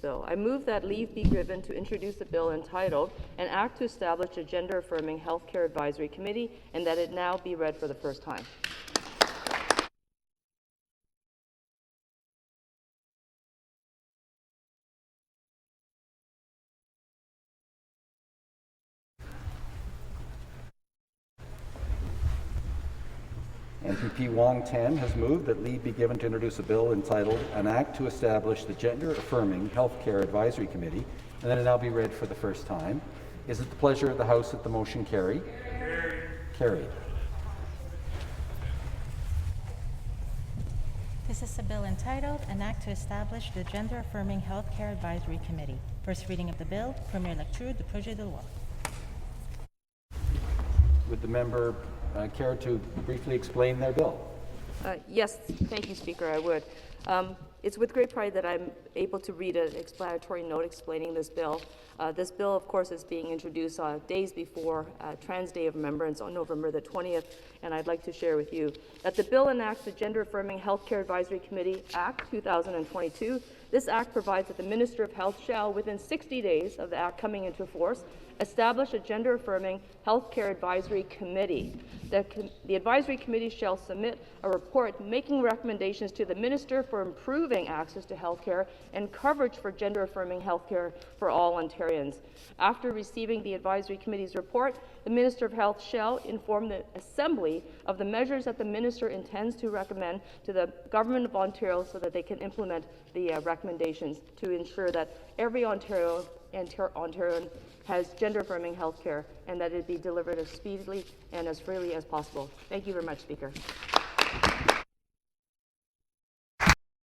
Bill. I move that leave be given to introduce a bill entitled An Act to Establish a Gender-Affirming Healthcare Advisory Committee, and that it now be read for the first time. MPP Wong-Tam has moved that leave be given to introduce a bill entitled An Act to Establish the Gender-Affirming Healthcare Advisory Committee, and that it now be read for the first time. Is it the pleasure of the House that the motion carry? Carried. This is a bill entitled An Act to Establish the Gender-Affirming Healthcare Advisory Committee. First reading of the bill, première lecture du projet de loi. Would the member care to briefly explain their bill? Yes, thank you, Speaker. I would. It's with great pride that I'm able to read an explanatory note explaining this bill. This bill, of course, is being introduced days before Trans Day of Remembrance on November the 20th, and I'd like to share with you that the bill enacts the Gender-Affirming Healthcare Advisory Committee Act 2022. This act provides that the Minister of Health shall, within 60 days of the act coming into force, establish a gender-affirming healthcare advisory committee. The advisory committee shall submit a report making recommendations to the minister for improving access to healthcare and coverage for gender-affirming healthcare for all Ontarians. After receiving the advisory committee's report, the Minister of Health shall inform the Assembly of the measures that the minister intends to recommend to the Government of Ontario so that they can implement the recommendations to ensure that every Ontarian has gender-affirming health care and that it be delivered as speedily and as freely as possible. Thank you very much, Speaker.